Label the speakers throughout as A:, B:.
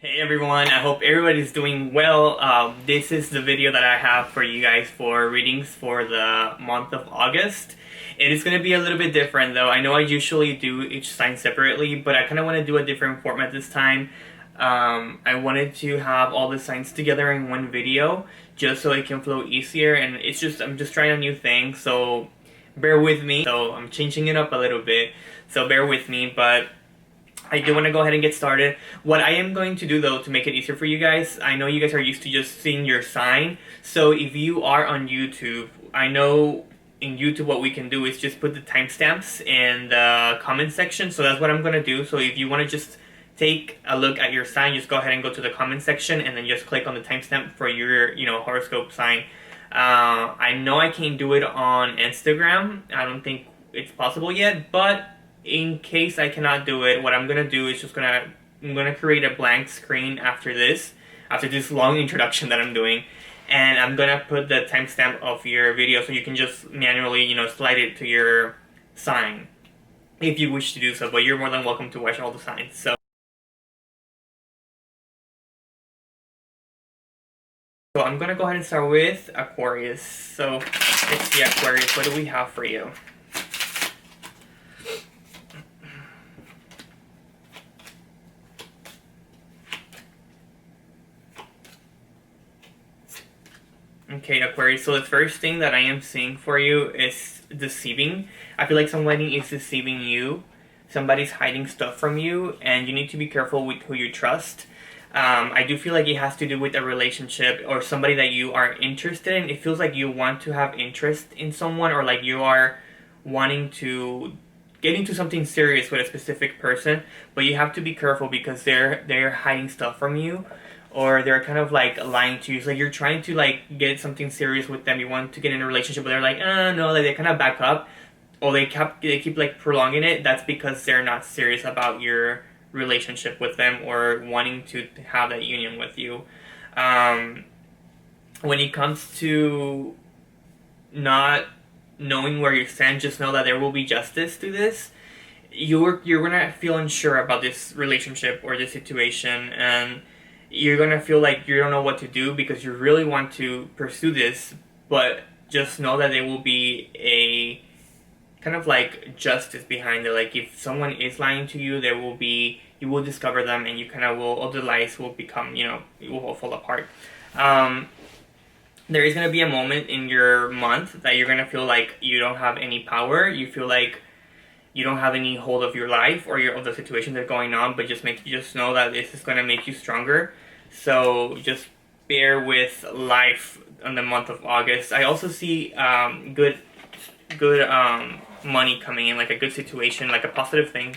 A: Hey everyone, I hope everybody's doing well. This is the video that I have for you guys for readings for the month of August. It is going to be a little bit different though. I know I usually do each sign separately, but I kind of want to do a different format this time. I wanted to have all the signs together in one video just so it can flow easier, and I'm just trying a new thing, so bear with me. So I'm changing it up a little bit, so bear with me, but I do want to go ahead and get started. What I am going to do though to make it easier for you guys, I know you guys are used to just seeing your sign, so if you are on YouTube, I know in YouTube what we can do is just put the timestamps in the comment section, so that's what I'm going to do. So if you want to just take a look at your sign, just go ahead and go to the comment section and then just click on the timestamp for your horoscope sign. I know I can't do it on Instagram, I don't think it's possible yet, but in case I cannot do it, what I'm gonna do is I'm gonna create a blank screen after this long introduction that I'm doing, and I'm gonna put the timestamp of your video so you can just manually, slide it to your sign if you wish to do so, but you're more than welcome to watch all the signs. So I'm gonna go ahead and start with Aquarius. So let's see, Aquarius, what do we have for you? Okay, Aquarius, so the first thing that I am seeing for you is deceiving. I feel like somebody is deceiving you. Somebody's hiding stuff from you, and you need to be careful with who you trust. I do feel like it has to do with a relationship or somebody that you are interested in. It feels like you want to have interest in someone, or like you are wanting to get into something serious with a specific person, but you have to be careful because they're hiding stuff from you, or they're kind of like lying to you. It's like you're trying to like get something serious with them. You want to get in a relationship, but they're like, no, like they kind of back up, or they keep like prolonging it. That's because they're not serious about your relationship with them or wanting to have that union with you. When it comes to not knowing where you stand, just know that there will be justice to this. You're gonna feel unsure about this relationship or this situation, and you're gonna feel like you don't know what to do because you really want to pursue this, but just know that there will be a kind of like justice behind it. Like if someone is lying to you, you will discover them, and you kind of will, all the lies will become, it will all fall apart. There is going to be a moment in your month that you're going to feel like you don't have any power. You feel like you don't have any hold of your life or of the situations that are going on, but just know that this is going to make you stronger. So just bear with life in the month of August. I also see good money coming in, like a good situation, like a positive thing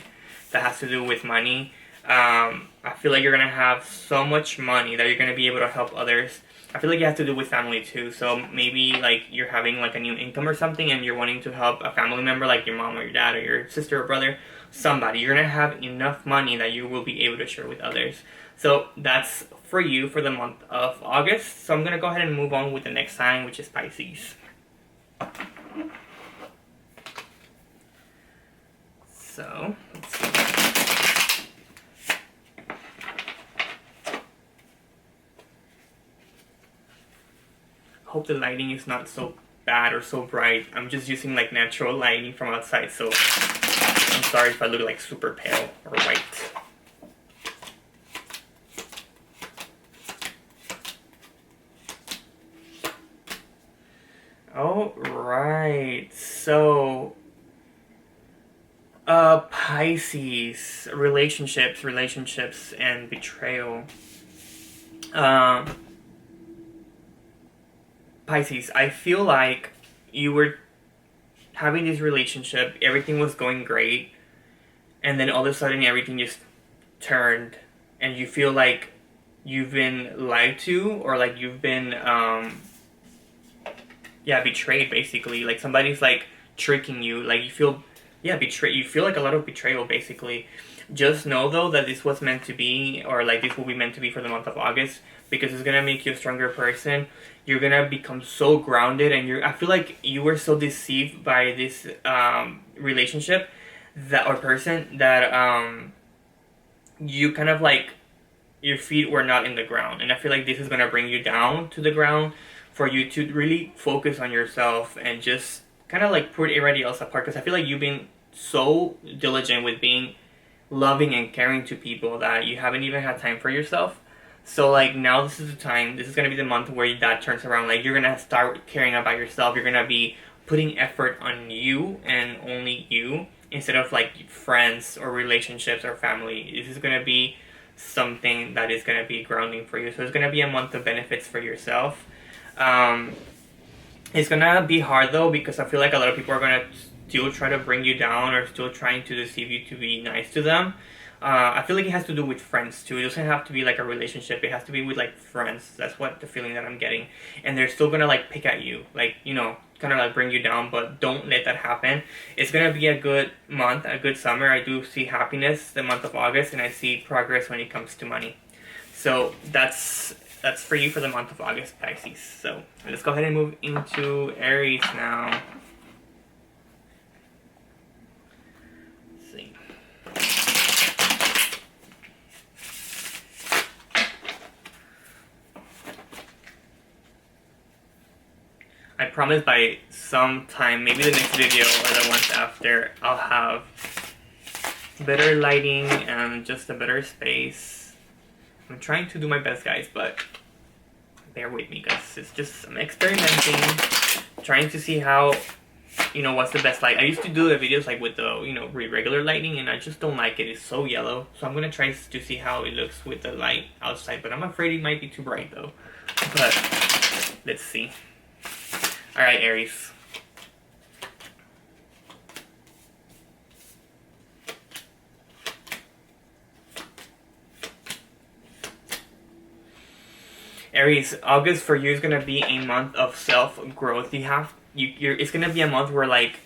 A: that has to do with money. I feel like you're going to have so much money that you're going to be able to help others. I feel like it has to do with family too. So maybe like you're having like a new income or something, and you're wanting to help a family member, like your mom or your dad or your sister or brother, somebody. You're going to have enough money that you will be able to share with others. So that's for you for the month of August. So I'm going to go ahead and move on with the next sign, which is Pisces. So, let's see. Hope the lighting is not so bad or so bright. I'm just using like natural lighting from outside, so I'm sorry if I look like super pale or white. Alright, so Pisces, relationships and betrayal. Pisces, I feel like you were having this relationship, everything was going great, and then all of a sudden everything just turned, and you feel like you've been lied to, or like you've been, betrayed basically. Like somebody's like tricking you, like you feel, you feel like a lot of betrayal basically. Just know though that this was meant to be, or like this will be meant to be for the month of August, because it's gonna make you a stronger person. You're gonna become so grounded, and I feel like you were so deceived by this relationship or person that you kind of like your feet were not in the ground. And I feel like this is gonna bring you down to the ground for you to really focus on yourself and just kind of like put everybody else apart. Because I feel like you've been so diligent with being loving and caring to people that you haven't even had time for yourself. So like now this is the time, this is going to be the month where that turns around. Like you're going to start caring about yourself. You're going to be putting effort on you and only you, instead of like friends or relationships or family. This is going to be something that is going to be grounding for you. So it's going to be a month of benefits for yourself. It's going to be hard though, because I feel like a lot of people are going to still try to bring you down or still trying to deceive you to be nice to them. I feel like it has to do with friends too. It doesn't have to be like a relationship. It has to be with like friends. That's what the feeling that I'm getting. And they're still gonna like pick at you, like, you know, kind of like bring you down, but don't let that happen. It's gonna be a good month, a good summer. I do see happiness the month of August, and I see progress when it comes to money. So that's for you for the month of August, Pisces. So let's go ahead and move into Aries now. I promise by some time, maybe the next video or the ones after, I'll have better lighting and just a better space. I'm trying to do my best, guys, but bear with me, guys. It's just, I'm experimenting, trying to see how, you know, what's the best light. I used to do the videos like with the, you know, regular lighting, and I just don't like it. It's so yellow. So I'm gonna try to see how it looks with the light outside, but I'm afraid it might be too bright though. But let's see. Alright, Aries. Aries, August for you is gonna be a month of self-growth. It's gonna be a month where like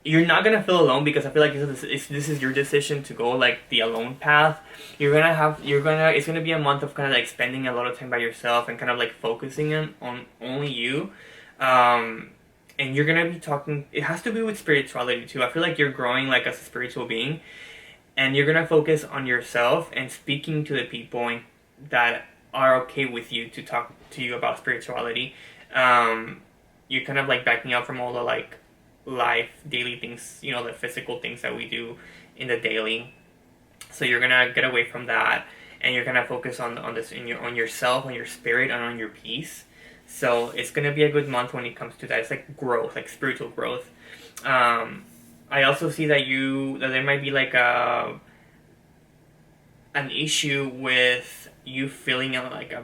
A: you're not gonna feel alone, because I feel like this is your decision to go like the alone path. It's gonna be a month of kind of like spending a lot of time by yourself and kind of like focusing on only you. And you're gonna be talking, it has to be with spirituality too. I feel like you're growing like as a spiritual being, and you're gonna focus on yourself and speaking to the people that are okay with you to talk to you about spirituality. You're kind of like backing out from all the like life, daily things, you know, the physical things that we do in the daily. So you're gonna get away from that, and you're gonna focus on this on yourself, on your spirit, and on your peace. So it's gonna be a good month when it comes to that. It's like growth, like spiritual growth. I also see that there might be like an issue with you feeling like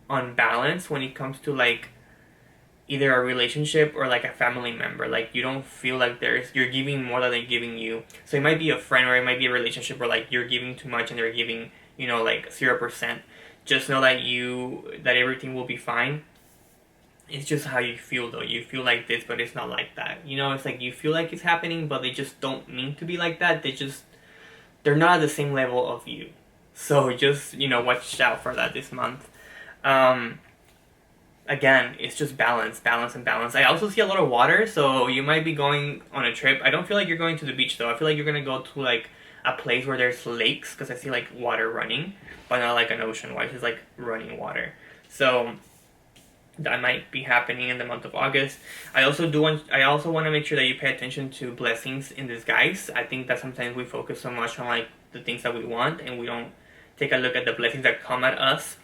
A: unbalanced when it comes to like either a relationship or like a family member. Like you don't feel like you're giving more than they're giving you. So it might be a friend, or it might be a relationship where like you're giving too much and they're giving, you know, like 0%. Just know that everything will be fine. It's just how you feel though. You feel like this, but it's not like that. You know, it's like you feel like it's happening, but they just don't mean to be like that. They're not at the same level of you. So just, you know, watch out for that this month. Again, it's just balance. I also see a lot of water, so you might be going on a trip. I don't feel like you're going to the beach though. I feel like you're gonna go to like a place where there's lakes, because I see like water running, but not like an ocean where it's just like running water. So that might be happening in the month of August. I also want to make sure that you pay attention to blessings in disguise. I think that sometimes we focus so much on like the things that we want, and we don't take a look at the blessings that come at us.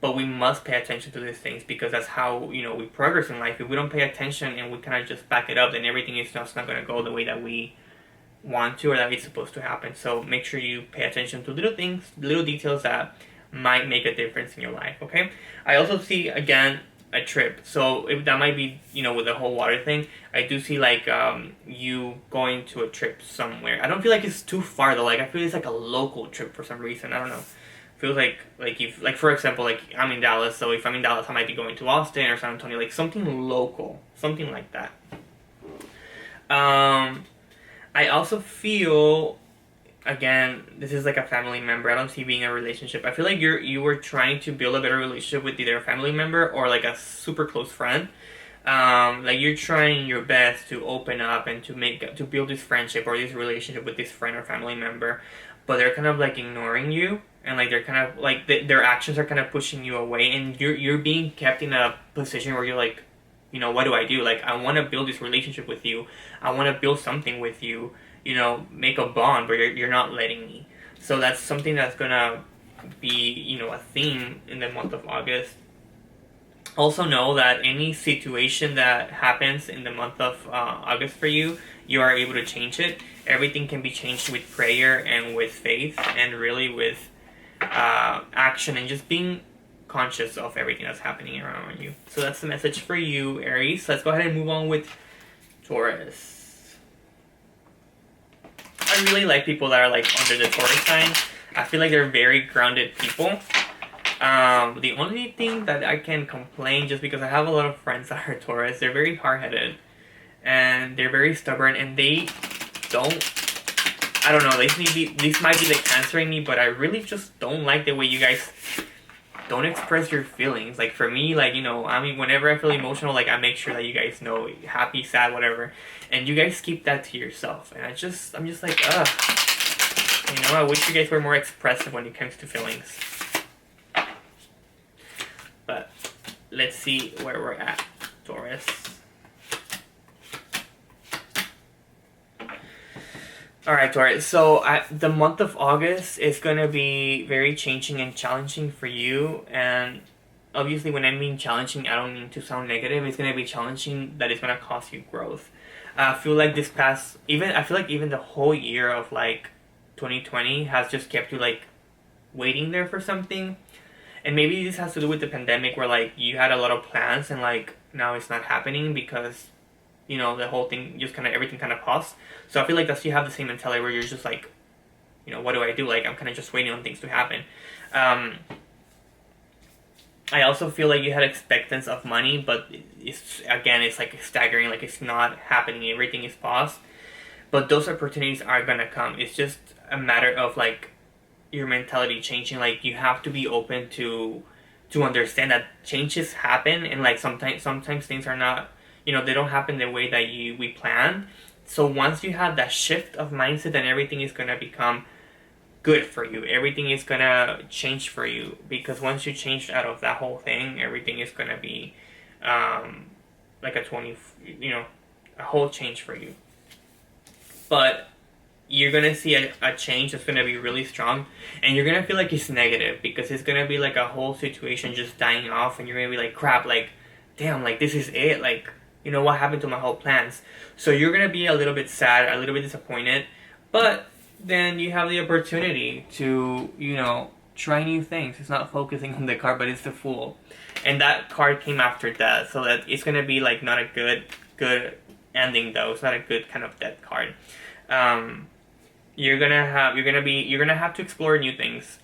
A: But we must pay attention to these things, because that's how, you know, we progress in life. If we don't pay attention and we kind of just back it up, then everything is just not going to go the way that we want to, or that it's supposed to happen. So make sure you pay attention to little things, little details that might make a difference in your life, okay? I also see, again, a trip. So if that might be, you know, with the whole water thing, I do see like you going to a trip somewhere. I don't feel like it's too far though. Like I feel it's like a local trip for some reason. I don't know. Feels like if, like, for example, like I'm in Dallas, so if I'm in Dallas I might be going to Austin or San Antonio, like something local, something like that. I also feel, again, this is like a family member. I don't see being a relationship. I feel like you were trying to build a better relationship with either a family member or like a super close friend. Like you're trying your best to open up and to build this friendship or this relationship with this friend or family member, but they're kind of like ignoring you. and like they're kind of like their actions are kind of pushing you away, and you're being kept in a position where you're like, you know, what do I do? Like, I want to build this relationship with you. I want to build something with you. You know, make a bond, but you're not letting me. So that's something that's gonna be, you know, a theme in the month of August. Also know that any situation that happens in the month of August for you, you are able to change it. Everything can be changed with prayer and with faith, and really with action, and just being conscious of everything that's happening around you. So that's the message for you, Aries. Let's go ahead and move on with Taurus. I really like people that are like under the Taurus sign. I feel like they're very grounded people. The only thing that I can complain, just because I have a lot of friends that are Taurus, they're very hard-headed and they're very stubborn, and they don't, I don't know, this might be the Cancer in me, but I really just don't like the way you guys don't express your feelings. Like for me, like, you know, I mean, whenever I feel emotional, like I make sure that you guys know, happy, sad, whatever, and you guys keep that to yourself, and I'm just like, ugh, you know, I wish you guys were more expressive when it comes to feelings. But let's see where we're at, Taurus. Alright, Taurus, so the month of August is going to be very changing and challenging for you, and obviously when I mean challenging, I don't mean to sound negative. It's going to be challenging that it's going to cost you growth. I feel like even the whole year of like 2020 has just kept you like waiting there for something. And maybe this has to do with the pandemic, where like you had a lot of plans and like now it's not happening because, you know, the whole thing just kind of, everything kind of paused. So I feel like that's, you have the same mentality where you're just like, you know, what do I do? Like I'm kind of just waiting on things to happen. I also feel like you had expectance of money, but it's like staggering, like it's not happening. Everything is paused. But those opportunities are gonna come. It's just a matter of like your mentality changing. Like you have to be open to understand that changes happen, and like sometimes things are not, you know, they don't happen the way that we planned. So once you have that shift of mindset, then everything is gonna become good for you. Everything is gonna change for you, because once you change out of that whole thing, everything is gonna be like a whole change for you. But you're gonna see a change that's gonna be really strong, and you're gonna feel like it's negative, because it's gonna be like a whole situation just dying off, and you're gonna be like, crap, like, damn, like this is it, like, you know, what happened to my whole plans? So you're gonna be a little bit sad, a little bit disappointed, but then you have the opportunity to, you know, try new things. It's not focusing on the card, but it's the Fool, and that card came after Death, so that it's gonna be like not a good ending though. It's not a good kind of death card. You're gonna have to explore new things,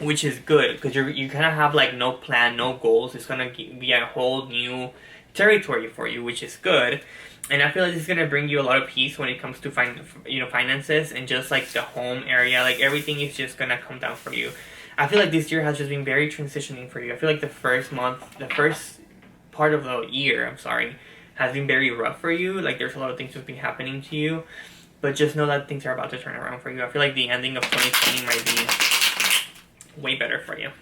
A: which is good, because you kind of have like no plan, no goals. It's gonna be a whole new territory for you, which is good. And I feel like this is gonna bring you a lot of peace when it comes to finances, and just like the home area. Like everything is just gonna come down for you. I feel like this year has just been very transitioning for you. I feel like the first part of the year, has been very rough for you. Like there's a lot of things just been happening to you. But just know that things are about to turn around for you. I feel like the ending of 2020 might be way better for you.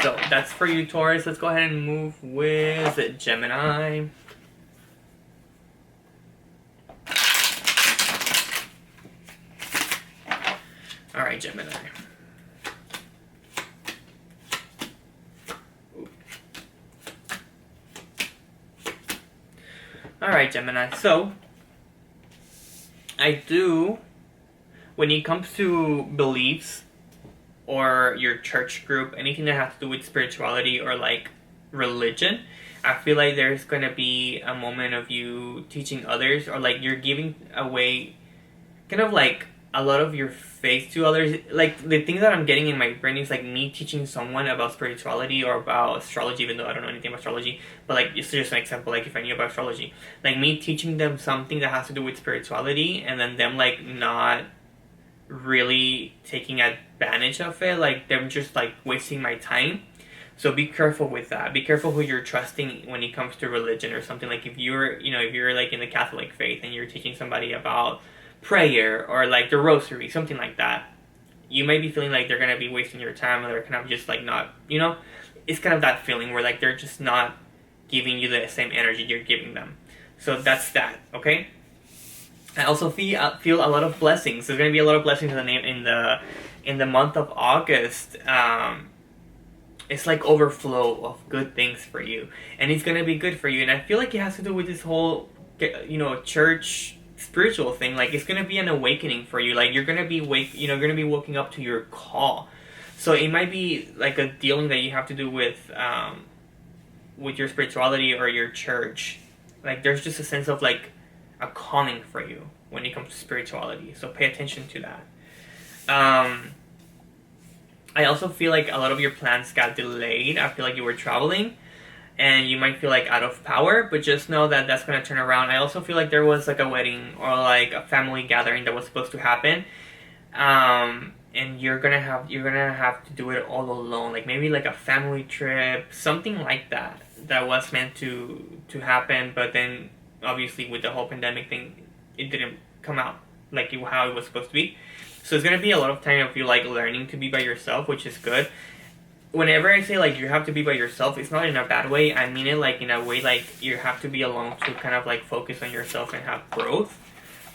A: So that's for you, Taurus. Let's go ahead and move with Gemini. Alright, Gemini. Alright, Gemini. So when it comes to beliefs or your church group, anything that has to do with spirituality or like religion, I feel like there's gonna be a moment of you teaching others, or like you're giving away kind of like a lot of your faith to others. Like the things that I'm getting in my brain is like me teaching someone about spirituality or about astrology, even though I don't know anything about astrology. But like, it's just an example, like if I knew about astrology, like me teaching them something that has to do with spirituality, and then them like not really taking advantage of it, like them just like wasting my time. So be careful with that. Be careful who you're trusting when it comes to religion or something. Like if you're like in the Catholic faith and you're teaching somebody about prayer or like the rosary, something like that, you might be feeling like they're gonna be wasting your time, or they're kind of just like not, you know, it's kind of that feeling where like they're just not giving you the same energy you're giving them. So that's that, okay? I also feel a lot of blessings. There's gonna be a lot of blessings in the month of August. It's like overflow of good things for you, and it's gonna be good for you. And I feel like it has to do with this whole, you know, church spiritual thing. Like it's gonna be an awakening for you. Like you're gonna be you're gonna be waking up to your call. So it might be like a dealing that you have to do with your spirituality or your church. Like there's just a sense of like a calling for you when it comes to spirituality. So pay attention to that. I also feel like a lot of your plans got delayed. I feel like you were traveling and you might feel like out of power, but just know that that's going to turn around. I also feel like there was like a wedding or like a family gathering that was supposed to happen. And you're gonna have to do it all alone, like maybe like a family trip, something like that was meant to happen, but then obviously with the whole pandemic thing, it didn't come out like how it was supposed to be. So it's gonna be a lot of time of you like learning to be by yourself, which is good. Whenever I say like you have to be by yourself, it's not in a bad way. I mean it like in a way like you have to be alone to kind of like focus on yourself and have growth,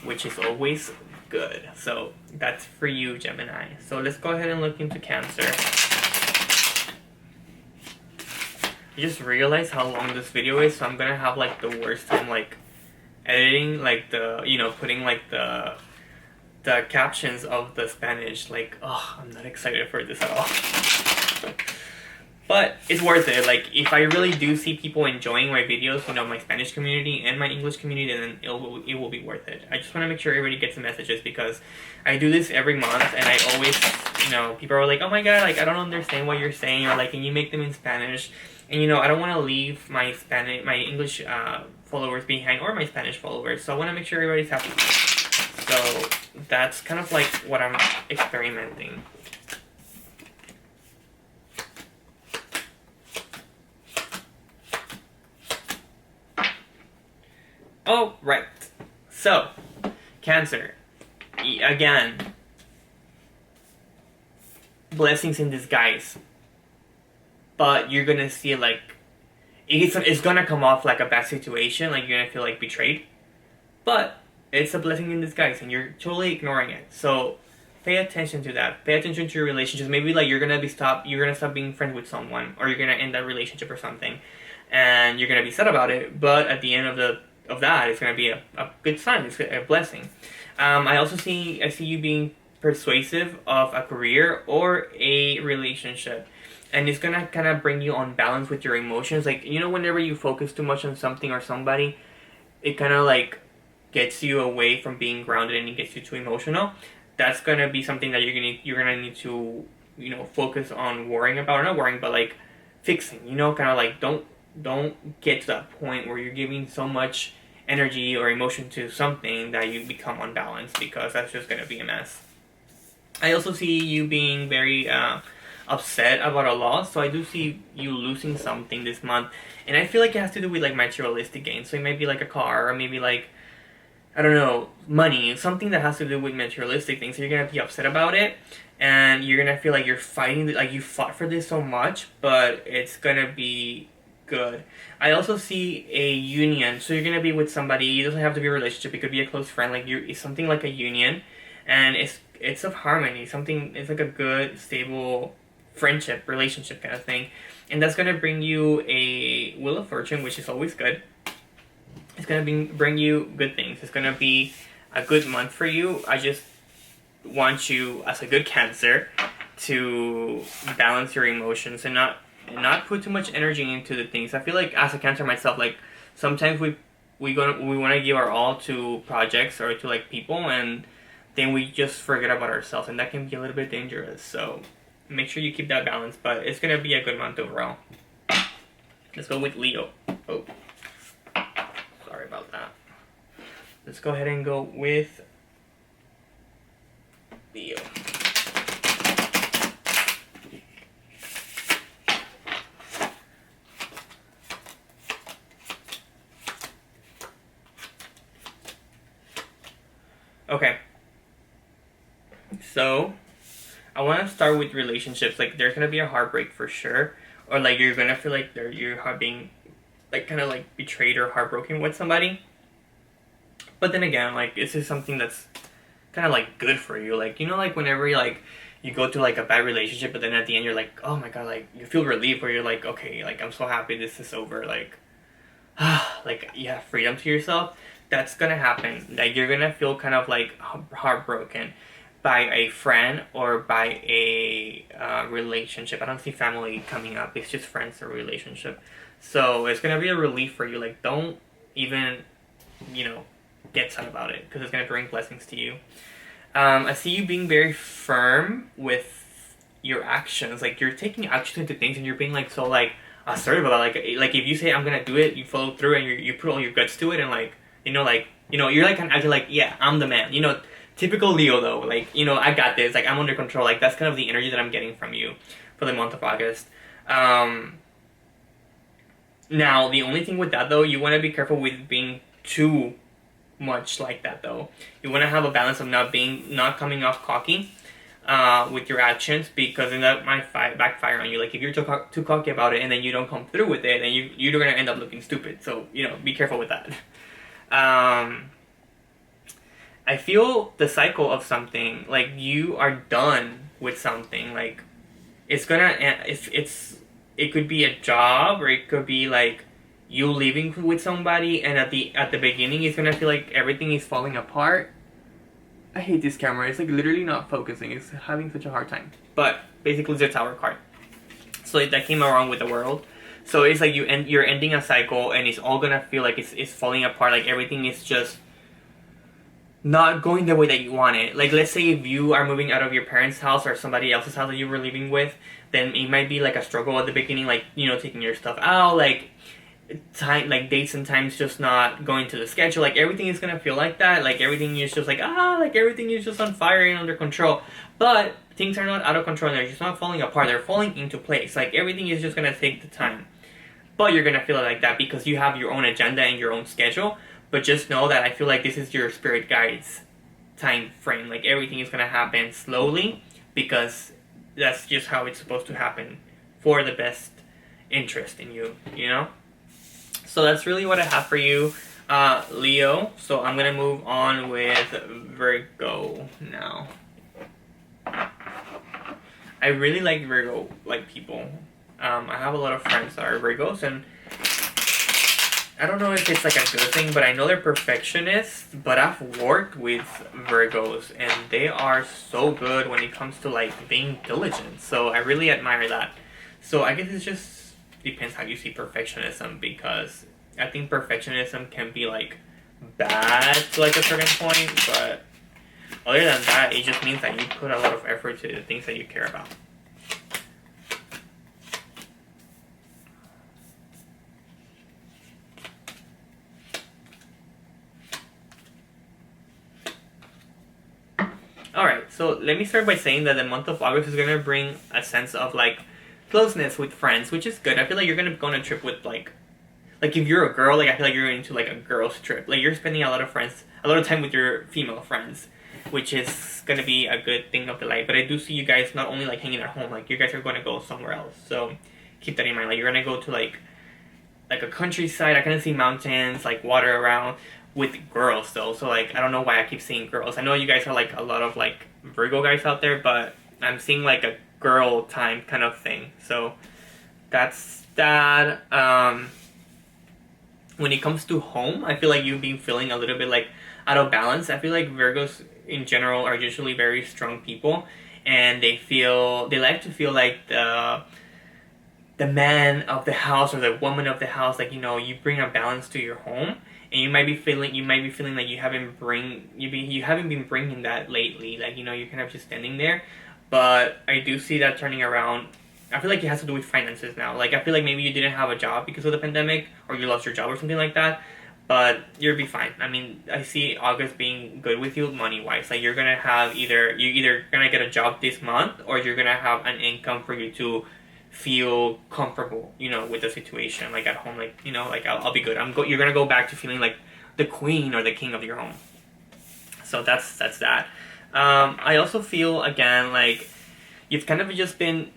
A: which is always good. So that's for you, Gemini. So let's go ahead and look into Cancer. I just realized how long this video is, so I'm gonna have like the worst time like editing, like the, you know, putting like the captions of the Spanish. Like, oh, I'm not excited for this at all. But it's worth it. Like, if I really do see people enjoying my videos, you know, my Spanish community and my English community, then it will be worth it. I just want to make sure everybody gets the messages, because I do this every month, and I always, you know, people are like, oh my god, like, I don't understand what you're saying, or like, can you make them in Spanish? And, you know, I don't want to leave my English followers behind, or my Spanish followers, so I want to make sure everybody's happy. So that's kind of like what I'm experimenting. Oh, right. So, Cancer. Again, blessings in disguise. But you're gonna see like, it's gonna come off like a bad situation, like you're gonna feel like betrayed. But it's a blessing in disguise, and you're totally ignoring it. So, pay attention to that. Pay attention to your relationships. Maybe like you're gonna stop being friends with someone, or you're gonna end that relationship or something, and you're gonna be sad about it. But at the end of that, it's gonna be a good sign. It's a blessing. I see you being persuasive of a career or a relationship, and it's gonna kind of bring you on balance with your emotions. Like, you know, whenever you focus too much on something or somebody, it kind of like gets you away from being grounded, and it gets you too emotional. That's gonna be something that you're gonna need to, you know, focus on worrying about, or not worrying, but like fixing. You know, kind of like don't get to that point where you're giving so much energy or emotion to something that you become unbalanced, because that's just gonna be a mess. I also see you being very upset about a loss, so I do see you losing something this month, and I feel like it has to do with like materialistic gains. So it might be like a car, or maybe like, I don't know, money, something that has to do with materialistic things. So you're gonna be upset about it, and you're gonna feel like you're fighting, like you fought for this so much, but it's gonna be good. I also see a union, so you're gonna be with somebody. It doesn't have to be a relationship. It could be a close friend. Like it's something like a union, and it's of harmony. It's like a good, stable friendship, relationship kind of thing, and that's gonna bring you a Wheel of Fortune, which is always good. It's gonna bring you good things. It's gonna be a good month for you. I just want you, as a good Cancer, to balance your emotions and not put too much energy into the things. I feel like as a Cancer myself, like sometimes we want to give our all to projects or to like people, and then we just forget about ourselves, and that can be a little bit dangerous. So make sure you keep that balance, but it's gonna be a good month overall. Let's go with Leo. Oh, sorry about that. Let's go ahead and go with Leo. Okay, so I want to start with relationships. Like, there's gonna be a heartbreak for sure, or like you're gonna feel like you're being like kind of like betrayed or heartbroken with somebody. But then again, like, this is something that's kind of like good for you. Like, you know, like whenever you like you go through like a bad relationship, but then at the end you're like, oh my god, like you feel relief, where you're like, okay, like I'm so happy this is over. Like, like you have freedom to yourself. That's gonna happen. Like, you're gonna feel kind of like heartbroken by a friend or by a relationship. I don't see family coming up. It's just friends or relationship. So it's gonna be a relief for you. Like, don't even, you know, get sad about it, because it's gonna bring blessings to you. I see you being very firm with your actions. Like, you're taking action into things, and you're being like so like assertive about it. Like if you say I'm gonna do it, you follow through, and you put all your guts to it, and like you're like kind of acting like, yeah, I'm the man. Typical Leo though. Like, I got this. Like, I'm under control. Like, that's kind of the energy that I'm getting from you for the month of August. Now the only thing with that though, you want to be careful with being too much like that though. You want to have a balance of not coming off cocky with your actions, because then that might backfire on you. Like, if you're too cocky about it and then you don't come through with it, then you're gonna end up looking stupid. So be careful with that. I feel the cycle of something, like you are done with something. Like, it could be a job, or it could be like you leaving with somebody, and at the beginning it's gonna feel like everything is falling apart. I hate this camera. It's like literally not focusing. It's having such a hard time. But basically it's a Tower card. So that came around with the World. So it's like you're ending a cycle, and it's all gonna feel like it's falling apart. Like, everything is just not going the way that you want it. Like, let's say if you are moving out of your parents' house or somebody else's house that you were living with, then it might be like a struggle at the beginning, like, taking your stuff out, like dates and times just not going to the schedule. Like, everything is gonna feel like that. Like, everything is just like everything is just on fire and under control. But things are not out of control, and they're just not falling apart. They're falling into place. Like, everything is just gonna take the time. But you're gonna feel it like that because you have your own agenda and your own schedule. But just know that I feel like this is your spirit guide's time frame. Like, everything is gonna happen slowly, because that's just how it's supposed to happen for the best interest in you, So that's really what I have for you, Leo. So I'm gonna move on with Virgo now. I really like Virgo people. I have a lot of friends that are Virgos, and I don't know if it's like a good thing, but I know they're perfectionists. But I've worked with Virgos, and they are so good when it comes to like being diligent. So I really admire that. So I guess it just depends how you see perfectionism, because I think perfectionism can be like bad to like a certain point, but other than that, it just means that you put a lot of effort to the things that you care about. Alright, so let me start by saying that the month of August is going to bring a sense of like closeness with friends, which is good. I feel like you're going to go on a trip with like if you're a girl, like I feel like you're going to like a girl's trip. Like, you're spending a lot of time with your female friends, which is going to be a good thing of the life. But I do see you guys not only like hanging at home, like you guys are going to go somewhere else. So keep that in mind. Like, you're going to go to like a countryside. I kind of see mountains, like water around, with girls though. So like, I don't know why I keep seeing girls. I know you guys are like a lot of like Virgo guys out there, but I'm seeing like a girl time kind of thing. So that's that. When it comes to home, I feel like you've been feeling a little bit like out of balance. I feel like Virgos in general are usually very strong people, and they like to feel like the man of the house or the woman of the house. Like, you bring a balance to your home. And you might be feeling like you haven't been bringing that lately. Like, you're kind of just standing there. But I do see that turning around. I feel like it has to do with finances now. Like, I feel like maybe you didn't have a job because of the pandemic, or you lost your job or something like that. But you'll be fine. I mean, I see August being good with you money-wise. Like, you're gonna have you're either gonna get a job this month, or you're gonna have an income for you to feel comfortable, with the situation, like at home, like, like I'll be good. You're gonna go back to feeling like the queen or the king of your home. So that's that. I also feel again like you've kind of just been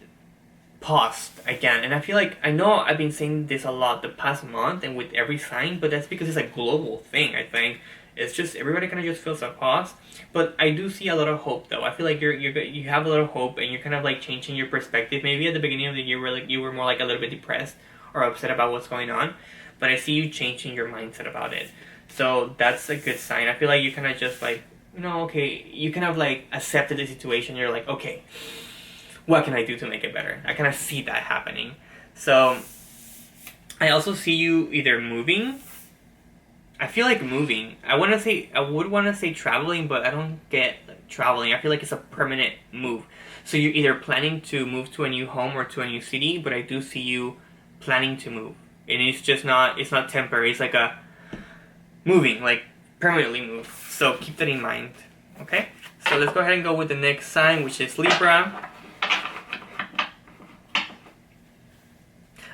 A: paused again. And I feel like, I know I've been saying this a lot the past month and with every sign, but that's because it's a global thing, I think. It's just everybody kind of just feels a pause. But I do see a lot of hope though. I feel like you have a lot of hope, and you're kind of like changing your perspective. Maybe at the beginning of the year where like you were more like a little bit depressed or upset about what's going on, but I see you changing your mindset about it. So that's a good sign. I feel like you kind of just like, okay, you kind of like accepted the situation. You're like, okay, what can I do to make it better? I kind of see that happening. So I also see you either moving. I feel like moving. I would want to say traveling, but I don't get like, traveling. I feel like it's a permanent move. So you're either planning to move to a new home or to a new city, but I do see you planning to move. And it's not temporary. It's like a moving, like permanently move. So keep that in mind. Okay? So let's go ahead and go with the next sign, which is Libra.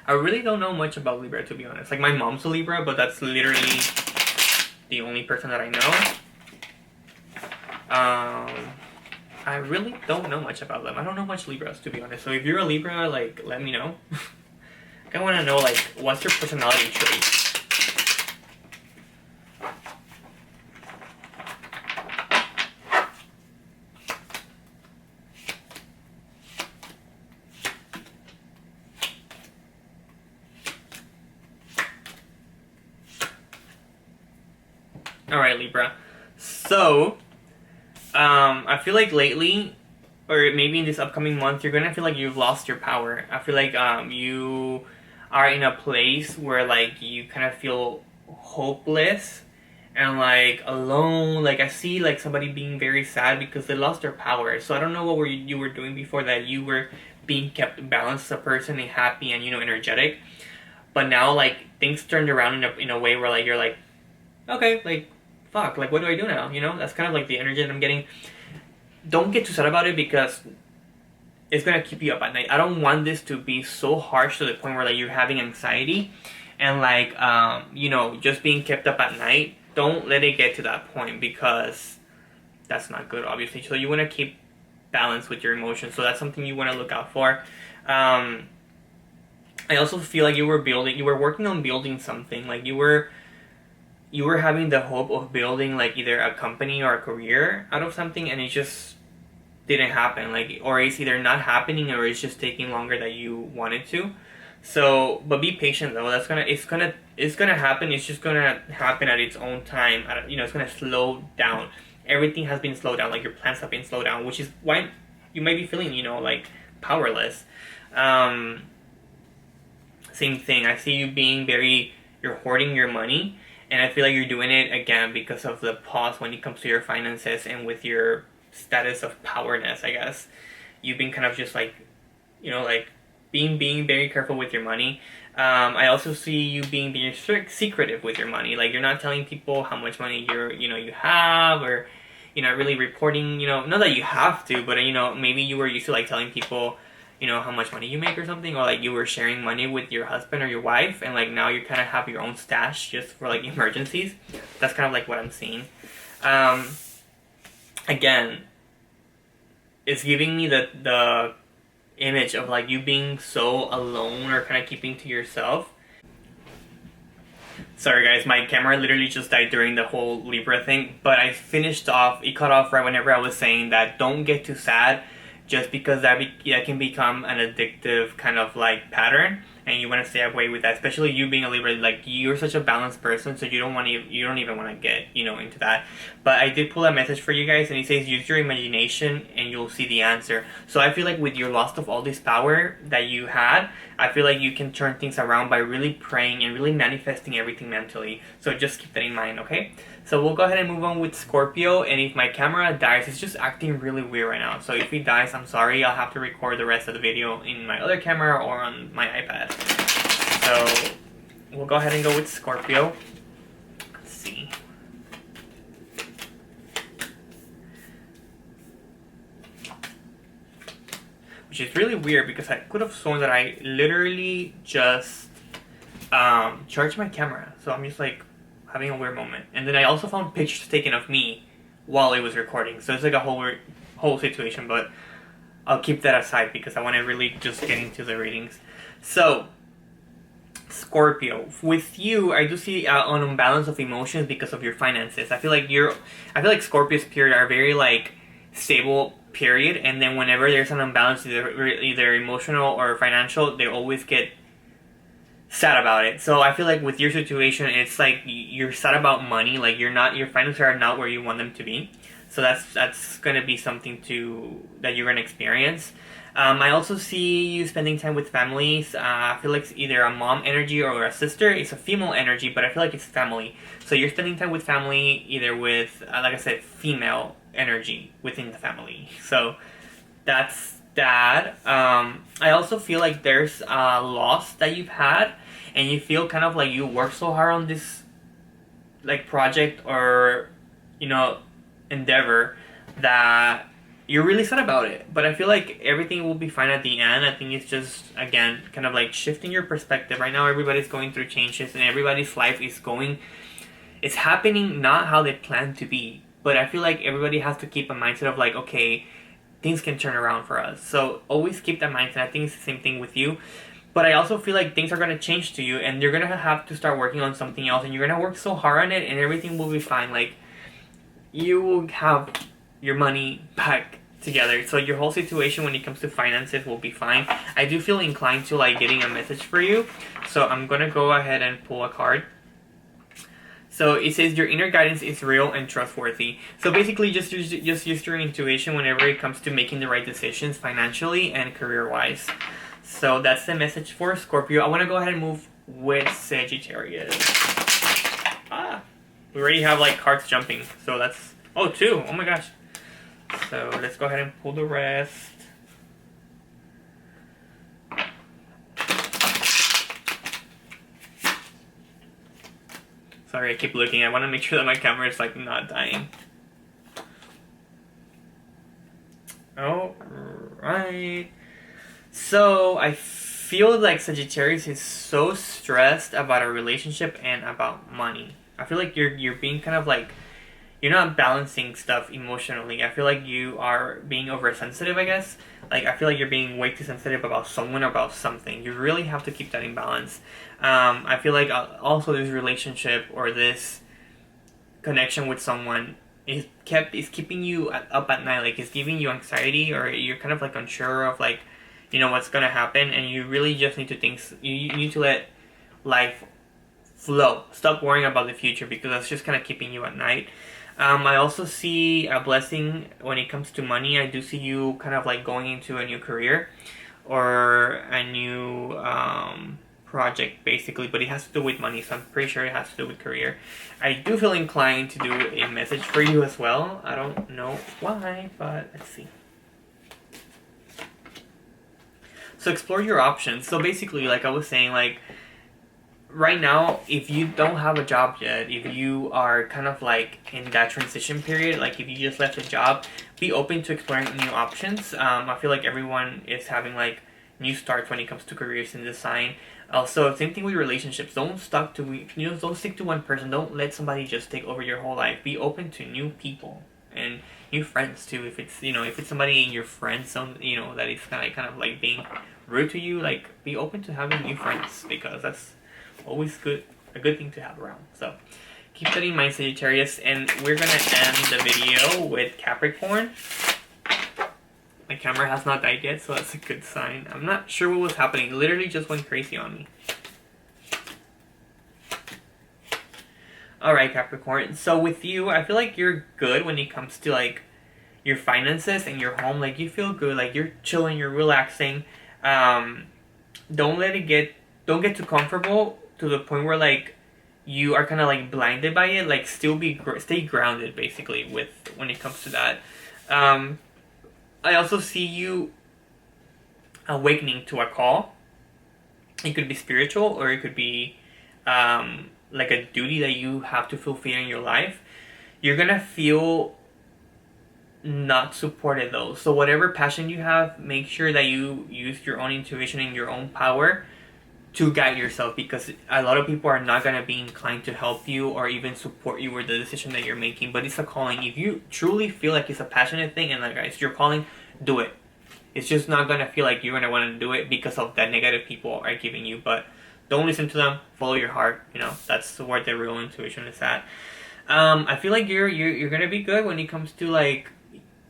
A: I really don't know much about Libra, to be honest. Like, my mom's a Libra, but that's literally the only person that I know. I really don't know much about them. I don't know much Libras, to be honest. So if you're a Libra, like, let me know. I want to know, like, what's your personality trait? Alright, Libra. So, I feel like lately, or maybe in this upcoming month, you're gonna feel like you've lost your power. I feel like you are in a place where like you kind of feel hopeless and like alone. Like, I see like somebody being very sad because they lost their power. So I don't know what you were doing before that. You were being kept balanced as a person and happy and energetic, but now like things turned around in a way where like you're like, okay, like, fuck, like, what do I do now? That's kind of like the energy that I'm getting. Don't get too sad about it because it's gonna keep you up at night. I don't want this to be so harsh to the point where like you're having anxiety and like just being kept up at night. Don't let it get to that point because that's not good, obviously. So you want to keep balance with your emotions. So that's something you want to look out for. I also feel like you were working on building something. Like you were having the hope of building like either a company or a career out of something, and it just didn't happen. Like, or it's either not happening or it's just taking longer than you wanted to. So, but be patient though. It's gonna happen. It's just gonna happen at its own time. It's gonna slow down. Everything has been slowed down. Like your plans have been slowed down, which is why you might be feeling like powerless. Same thing. I see you being you're hoarding your money. And I feel like you're doing it again because of the pause when it comes to your finances and with your status of powerness, I guess. You've been kind of just like, like being very careful with your money. I also see you being very secretive with your money. Like you're not telling people how much money you have, or you're not really reporting, not that you have to, but maybe you were used to like telling people how much money you make or something, or like you were sharing money with your husband or your wife, and like now you kind of have your own stash just for like emergencies. That's kind of like what I'm seeing. Again, it's giving me the image of like you being so alone or kind of keeping to yourself. Sorry guys, my camera literally just died during the whole Libra thing, but I finished off, it cut off right whenever I was saying that don't get too sad, just because that can become an addictive kind of like pattern, and you want to stay away with that. Especially you being a Libra, like you're such a balanced person, so you don't even want to get into that. But I did pull a message for you guys, and it says use your imagination and you'll see the answer. So I feel like with your loss of all this power that you had, I feel like you can turn things around by really praying and really manifesting everything mentally. So just keep that in mind, okay? So we'll go ahead and move on with Scorpio, and if my camera dies, it's just acting really weird right now. So if it dies, I'm sorry, I'll have to record the rest of the video in my other camera or on my iPad. So we'll go ahead and go with Scorpio. Let's see. Which is really weird because I could have sworn that I literally just charged my camera. So I'm just like having a weird moment. And then I also found pictures taken of me while it was recording. So it's like a whole situation, but I'll keep that aside because I want to really just get into the readings. So, Scorpio, with you, I do see an imbalance of emotions because of your finances. I feel like Scorpio's period are very like stable period, and then whenever there's an imbalance, either emotional or financial, they always get sad about it. So I feel like with your situation, it's like you're sad about money. Like your finances are not where you want them to be. So that's gonna be something that you're gonna experience. I also see you spending time with families. I feel like it's either a mom energy or a sister. It's a female energy, but I feel like it's family. So you're spending time with family, either with, like I said, female energy within the family. So that's that. I also feel like there's a loss that you've had, and you feel kind of like you worked so hard on this like project or endeavor that you're really sad about it. But I feel like everything will be fine at the end. I think it's just, again, kind of like shifting your perspective. Right now everybody's going through changes, and everybody's life it's happening not how they planned to be. But I feel like everybody has to keep a mindset of like, okay, things can turn around for us. So always keep that mindset. I think it's the same thing with you. But I also feel like things are going to change to you, and you're going to have to start working on something else, and you're going to work so hard on it, and everything will be fine. Like, you will have your money back together. So your whole situation when it comes to finances will be fine. I do feel inclined to like getting a message for you. So I'm going to go ahead and pull a card. So it says your inner guidance is real and trustworthy. So basically just use your intuition whenever it comes to making the right decisions financially and career-wise. So that's the message for Scorpio. I want to go ahead and move with Sagittarius. We already have like cards jumping. So that's... Oh, two. Oh my gosh. So let's go ahead and pull the rest. Sorry, I keep looking. I want to make sure that my camera is like not dying. Alright. So I feel like Sagittarius is so stressed about a relationship and about money. I feel like you're being kind of like, you're not balancing stuff emotionally. I feel like you are being oversensitive, I guess. Like, I feel like you're being way too sensitive about someone or about something. You really have to keep that in balance. I feel like also this relationship or this connection with someone is keeping you up at night. Like, it's giving you anxiety, or you're kind of like unsure of like, what's gonna happen, and you really just need to think. You need to let life flow. Stop worrying about the future, because that's just kind of keeping you at night. I also see a blessing when it comes to money. I do see you kind of like going into a new career or a new project, basically, but it has to do with money, so I'm pretty sure it has to do with career. I do feel inclined to do a message for you as well. I don't know why, but let's see. So explore your options. So basically, like I was saying, like, right now, if you don't have a job yet, if you are kind of like in that transition period, like if you just left a job, be open to exploring new options. I feel like everyone is having like new starts when it comes to careers in design. Also, same thing with relationships. Don't stick to one person. Don't let somebody just take over your whole life. Be open to new people and new friends too. If it's somebody in your friend zone, that is kind of like being rude to you, like be open to having new friends, because that's always a good thing to have around. So keep that in mind, Sagittarius, and we're gonna end the video with Capricorn. My camera has not died yet, so that's a good sign. I'm not sure what was happening. It literally just went crazy on me. Alright, Capricorn. So with you, I feel like you're good when it comes to like your finances and your home. Like you feel good, like you're chilling, you're relaxing. Don't get too comfortable to the point where like you are kind of like blinded by it. Like stay grounded, basically, when it comes to that. I also see you awakening to a call. It could be spiritual, or it could be like a duty that you have to fulfill in your life. You're gonna feel not supported though. So whatever passion you have, make sure that you use your own intuition and your own power to guide yourself, because a lot of people are not going to be inclined to help you or even support you with the decision that you're making. But it's a calling. If you truly feel like it's a passionate thing and like it's your calling, do it. It's just not gonna feel like you're gonna want to do it because of that negative people are giving you. But don't listen to them. Follow your heart. You know, that's where the real intuition is at. I feel like you're gonna be good when it comes to like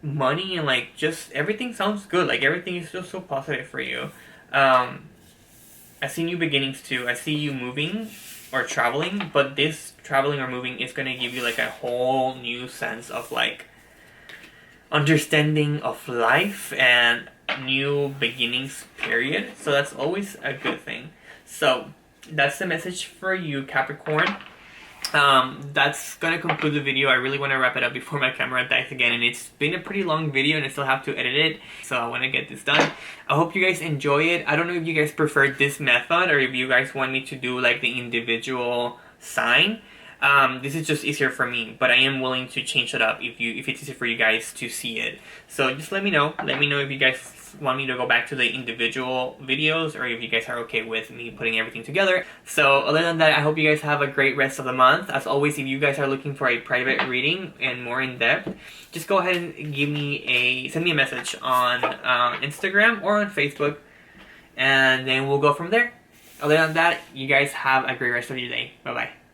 A: money and like just everything sounds good. Like everything is just so positive for you. I see new beginnings too. I see you moving or traveling, but this traveling or moving is gonna give you like a whole new sense of like understanding of life and new beginnings, period. So that's always a good thing. So that's the message for you, Capricorn. That's gonna conclude the video. I really want to wrap it up before my camera dies again, and it's been a pretty long video and I still have to edit it, so I want to get this done. I hope you guys enjoy it. I don't know if you guys prefer this method or if you guys want me to do like the individual sign. This is just easier for me, but I am willing to change it up if it's easier for you guys to see it. So just let me know. Let me know if you guys want me to go back to the individual videos or if you guys are okay with me putting everything together. So other than that, I hope you guys have a great rest of the month. As always, if you guys are looking for a private reading and more in depth, just go ahead and send me a message on Instagram or on Facebook, and then we'll go from there. Other than that, you guys have a great rest of your day. Bye bye.